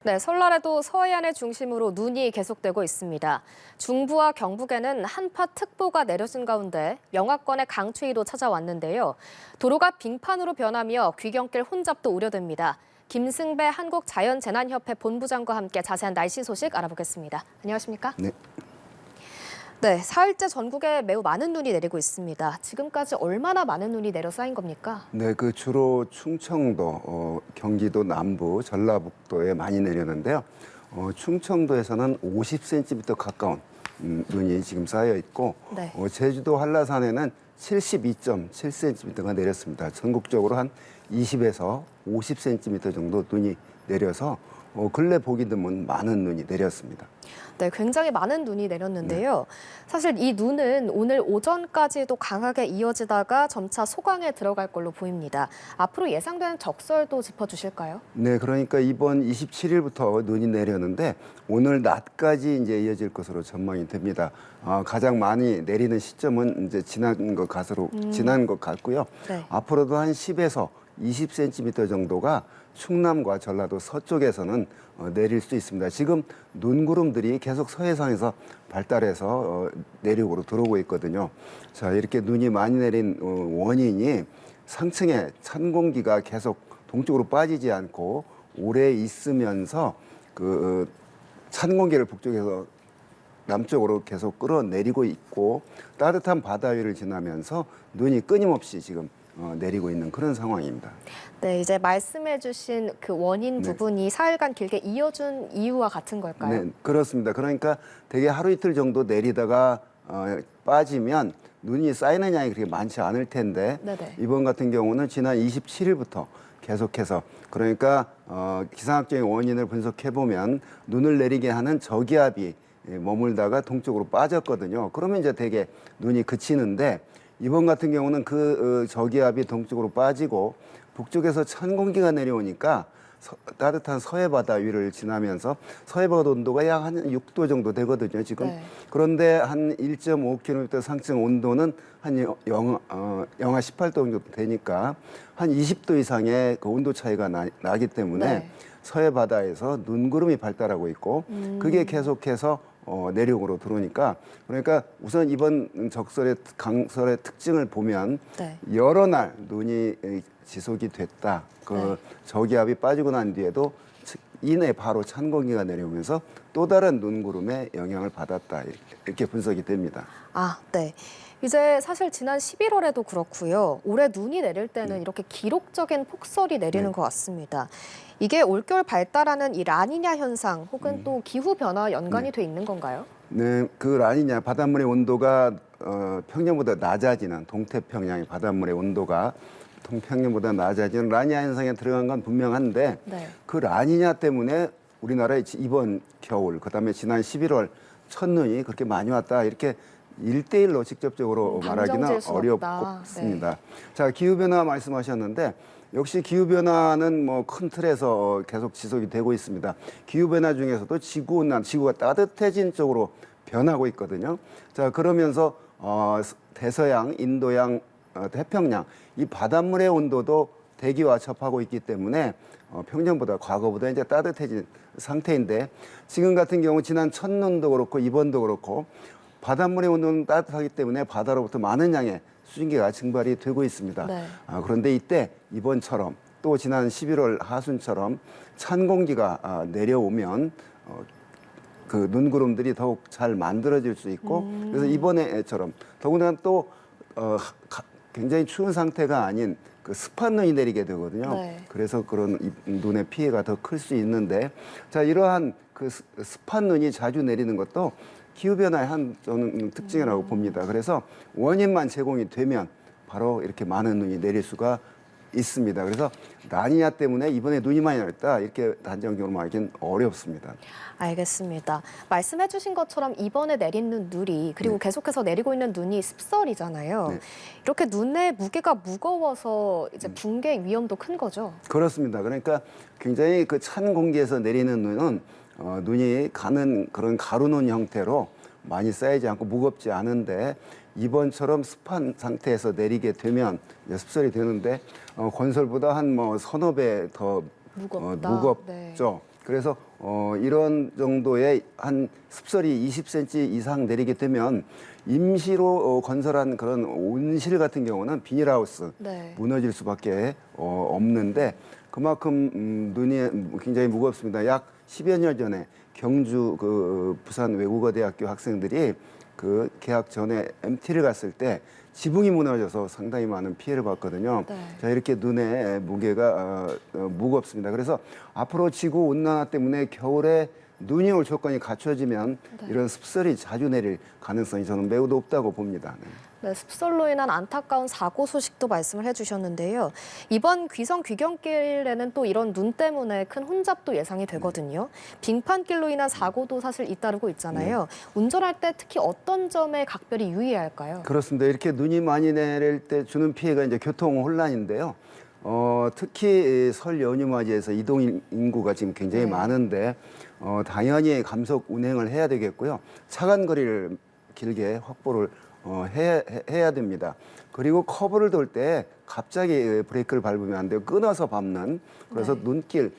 네, 설날에도 서해안을 중심으로 눈이 계속되고 있습니다. 중부와 경북에는 한파특보가 내려진 가운데 영하권의 강추위도 찾아왔는데요. 도로가 빙판으로 변하며 귀경길 혼잡도 우려됩니다. 김승배 한국자연재난협회 본부장과 함께 자세한 날씨 소식 알아보겠습니다. 안녕하십니까? 네. 네, 사흘째 전국에 매우 많은 눈이 내리고 있습니다. 지금까지 얼마나 많은 눈이 내려 쌓인 겁니까? 네, 주로 충청도, 경기도 남부, 전라북도에 많이 내렸는데요. 충청도에서는 50cm 가까운 눈이 지금 쌓여 있고, 네. 제주도 한라산에는 72.7cm가 내렸습니다. 전국적으로 한 20에서 50cm 정도 눈이 내려서 근래 보기 드문 많은 눈이 내렸습니다. 네, 굉장히 많은 눈이 내렸는데요. 사실 이 눈은 오늘 오전까지도 강하게 이어지다가 점차 소강에 들어갈 걸로 보입니다. 앞으로 예상되는 적설도 짚어주실까요? 네, 그러니까 이번 27일부터 눈이 내렸는데 오늘 낮까지 이제 이어질 것으로 전망이 됩니다. 가장 많이 내리는 시점은 이제 지난 것 같고요. 네. 앞으로도 한 10에서 20cm 정도가 충남과 전라도 서쪽에서는 내릴 수 있습니다. 지금 눈구름들이 계속 서해상에서 발달해서 내륙으로 들어오고 있거든요. 자, 이렇게 눈이 많이 내린 원인이 상층에 찬 공기가 계속 동쪽으로 빠지지 않고 오래 있으면서 찬 공기를 북쪽에서 남쪽으로 계속 끌어내리고 있고 따뜻한 바다 위를 지나면서 눈이 끊임없이 지금 내리고 있는 그런 상황입니다. 네, 이제 말씀해주신 그 원인 부분이 사흘간 길게 이어준 이유와 같은 걸까요? 네, 그렇습니다. 그러니까 대개 하루 이틀 정도 내리다가 빠지면 눈이 쌓이는 양이 그렇게 많지 않을 텐데 네네. 이번 같은 경우는 지난 27일부터 계속해서 그러니까 기상학적인 원인을 분석해 보면 눈을 내리게 하는 저기압이 머물다가 동쪽으로 빠졌거든요. 그러면 이제 대개 눈이 그치는데 이번 같은 경우는 저기압이 동쪽으로 빠지고 북쪽에서 찬 공기가 내려오니까 따뜻한 서해 바다 위를 지나면서 서해 바다 온도가 약 한 6도 정도 되거든요, 지금. 네. 그런데 한 1.5km 상층 온도는 한 영하 18도 정도 되니까 한 20도 이상의 그 온도 차이가 나기 때문에 네. 서해 바다에서 눈구름이 발달하고 있고 그게 계속해서 내륙으로 들어오니까 그러니까 우선 이번 강설의 특징을 보면 네. 여러 날 눈이 지속이 됐다. 네. 저기압이 빠지고 난 뒤에도 이내 바로 찬 공기가 내려오면서 또 다른 눈구름에 영향을 받았다. 이렇게 분석이 됩니다. 네. 이제 사실 지난 11월에도 그렇고요. 올해 눈이 내릴 때는 이렇게 기록적인 폭설이 내리는 것 같습니다. 이게 올겨울 발달하는 이 라니냐 현상 혹은 또 기후 변화와 연관이 돼 있는 건가요? 네, 라니냐 바닷물의 온도가 평년보다 낮아지는 동태평양의 바닷물의 온도가 평년보다 낮아지는 라니냐 현상에 들어간 건 분명한데 네. 그 라니냐 때문에 우리나라에 이번 겨울 그다음에 지난 11월 첫눈이 그렇게 많이 왔다 이렇게 1대1로 직접적으로 말하기는 단정질 수 없다. 어렵습니다. 자, 기후변화 말씀하셨는데 역시 기후변화는 큰 틀에서 계속 지속이 되고 있습니다. 기후변화 중에서도 지구가 따뜻해진 쪽으로 변하고 있거든요. 자, 그러면서 대서양, 인도양, 태평양 이 바닷물의 온도도 대기와 접하고 있기 때문에 과거보다 이제 따뜻해진 상태인데 지금 같은 경우 지난 첫눈도 그렇고 이번도 그렇고 바닷물의 온도는 따뜻하기 때문에 바다로부터 많은 양의 수증기가 증발이 되고 있습니다. 네. 그런데 이때 이번처럼 또 지난 11월 하순처럼 찬 공기가 내려오면 그 눈구름들이 더욱 잘 만들어질 수 있고 그래서 이번에처럼 더군다나 또 굉장히 추운 상태가 아닌 그 습한 눈이 내리게 되거든요. 네. 그래서 그런 눈의 피해가 더 클 수 있는데 자 이러한 그 습한 눈이 자주 내리는 것도 기후변화의 저는 특징이라고 봅니다. 그래서 원인만 제공이 되면 바로 이렇게 많은 눈이 내릴 수가 있습니다. 그래서 라니냐 때문에 이번에 눈이 많이 내렸다 이렇게 단정적으로 말하기는 어렵습니다. 알겠습니다. 말씀해 주신 것처럼 이번에 내리는 눈이 그리고 계속해서 내리고 있는 눈이 습설이잖아요. 네. 이렇게 눈의 무게가 무거워서 이제 붕괴 위험도 큰 거죠? 그렇습니다. 그러니까 굉장히 그 찬 공기에서 내리는 눈은 눈이 가는 그런 가루눈 형태로 많이 쌓이지 않고 무겁지 않은데 이번처럼 습한 상태에서 내리게 되면 습설이 되는데 건설보다 한 서너 배 더 무겁다. 무겁죠. 네. 그래서 이런 정도의 한 습설이 20cm 이상 내리게 되면 임시로 건설한 그런 온실 같은 경우는 비닐하우스 네. 무너질 수밖에 없는데 그만큼 눈이 굉장히 무겁습니다. 약 10여 년 전에 경주 그 부산 외국어대학교 학생들이 그 개학 전에 MT를 갔을 때 지붕이 무너져서 상당히 많은 피해를 봤거든요. 네. 자, 이렇게 눈의 무게가 무겁습니다. 그래서 앞으로 지구 온난화 때문에 겨울에 눈이 올 조건이 갖춰지면 이런 습설이 자주 내릴 가능성이 저는 매우 높다고 봅니다. 네. 네, 습설로 인한 안타까운 사고 소식도 말씀을 해주셨는데요. 이번 귀성 귀경길에는 또 이런 눈 때문에 큰 혼잡도 예상이 되거든요. 빙판길로 인한 사고도 사실 잇따르고 있잖아요. 운전할 때 특히 어떤 점에 각별히 유의해야 할까요? 그렇습니다. 이렇게 눈이 많이 내릴 때 주는 피해가 이제 교통 혼란인데요. 특히 설 연휴 맞이해서 이동 인구가 지금 굉장히 많은데 당연히 감속 운행을 해야 되겠고요. 차간 거리를 길게 확보를 해야 됩니다. 그리고 커브를 돌 때 갑자기 브레이크를 밟으면 안 돼요. 끊어서 밟는. 그래서 네. 눈길,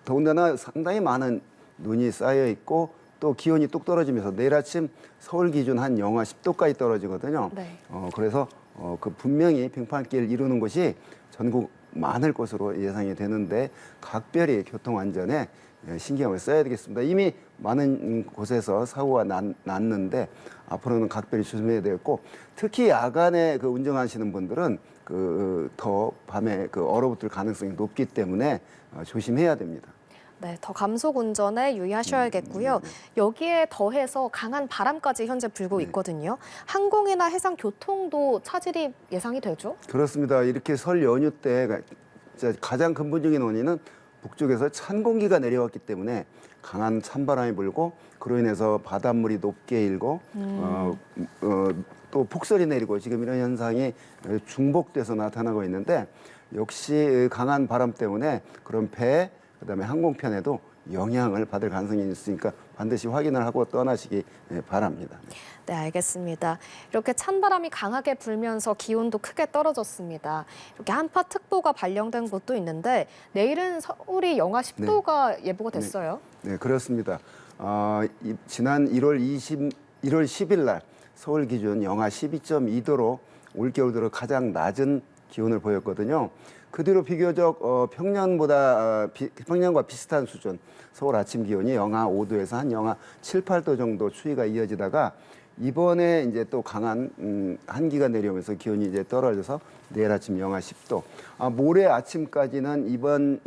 더군다나 상당히 많은 눈이 쌓여 있고 또 기온이 뚝 떨어지면서 내일 아침 서울 기준 한 영하 10도까지 떨어지거든요. 네. 그래서 그 분명히 빙판길 이루는 곳이 전국 많을 것으로 예상이 되는데 각별히 교통 안전에 신경을 써야 되겠습니다. 이미 많은 곳에서 사고가 났는데 앞으로는 각별히 조심해야 되겠고 특히 야간에 그 운전하시는 분들은 더 밤에 얼어붙을 가능성이 높기 때문에 조심해야 됩니다. 네, 더 감속 운전에 유의하셔야겠고요. 여기에 더해서 강한 바람까지 현재 불고 있거든요. 항공이나 해상 교통도 차질이 예상이 되죠? 그렇습니다. 이렇게 설 연휴 때 가장 근본적인 원인은 북쪽에서 찬 공기가 내려왔기 때문에 강한 찬바람이 불고 그로 인해서 바닷물이 높게 일고 또 폭설이 내리고 지금 이런 현상이 중복돼서 나타나고 있는데 역시 강한 바람 때문에 그런 배 그다음에 항공편에도 영향을 받을 가능성이 있으니까 반드시 확인을 하고 떠나시기 바랍니다. 네, 알겠습니다. 이렇게 찬바람이 강하게 불면서 기온도 크게 떨어졌습니다. 이렇게 한파특보가 발령된 곳도 있는데 내일은 서울이 영하 10도가 예보가 됐어요. 네, 그렇습니다. 지난 1월 10일 날 서울 기준 영하 12.2도로 올겨울 들어 가장 낮은 기온을 보였거든요. 그 뒤로 비교적 평년과 비슷한 수준, 서울 아침 기온이 영하 5도에서 한 영하 7, 8도 정도 추위가 이어지다가 이번에 이제 또 강한 한기가 내려오면서 기온이 이제 떨어져서 내일 아침 영하 10도. 모레 아침까지는 이번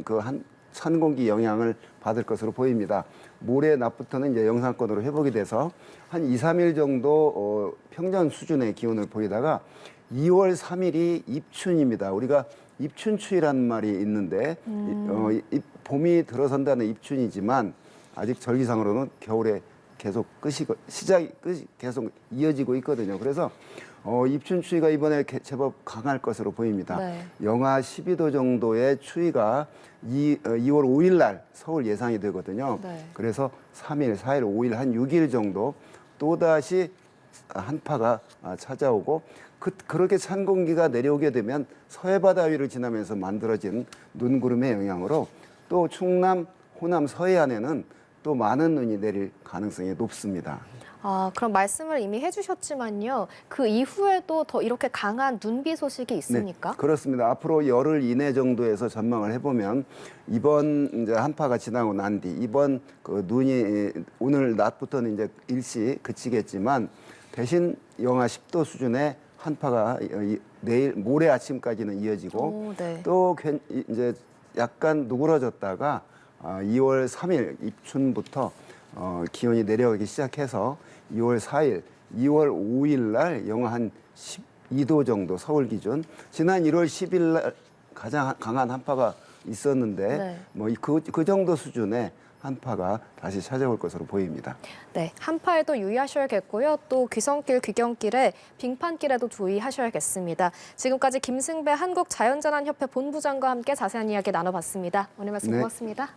찬 공기 영향을 받을 것으로 보입니다. 모레 낮부터는 이제 영상권으로 회복이 돼서 한 2, 3일 정도 평년 수준의 기온을 보이다가 2월 3일이 입춘입니다. 우리가 입춘추위라는 말이 있는데 봄이 들어선다는 입춘이지만 아직 절기상으로는 겨울에 계속 시작이 계속 이어지고 있거든요. 그래서 입춘추위가 이번에 제법 강할 것으로 보입니다. 네. 영하 12도 정도의 추위가 2월 5일 날 서울 예상이 되거든요. 네. 그래서 3일, 4일, 5일 한 6일 정도 또다시 한파가 찾아오고 그렇게 찬 공기가 내려오게 되면 서해바다 위를 지나면서 만들어진 눈구름의 영향으로 또 충남, 호남 서해안에는 또 많은 눈이 내릴 가능성이 높습니다. 그럼 말씀을 이미 해주셨지만요. 그 이후에도 더 이렇게 강한 눈비 소식이 있습니까? 네, 그렇습니다. 앞으로 열흘 이내 정도에서 전망을 해보면 이번 이제 한파가 지나고 난 뒤 이번 눈이 오늘 낮부터는 이제 일시 그치겠지만 대신 영하 10도 수준의 한파가 내일 모레 아침까지는 이어지고 네. 또 이제 약간 누그러졌다가 2월 3일 입춘부터 기온이 내려가기 시작해서 2월 4일, 2월 5일 날 영하 한 12도 정도 서울 기준. 지난 1월 10일 날 가장 강한 한파가 있었는데 네. 뭐 그 정도 수준의 한파가 다시 찾아올 것으로 보입니다. 네, 한파에도 유의하셔야겠고요. 또 귀성길, 귀경길에 빙판길에도 주의하셔야겠습니다. 지금까지 김승배 한국자연재난협회 본부장과 함께 자세한 이야기 나눠봤습니다. 오늘 말씀 네. 고맙습니다.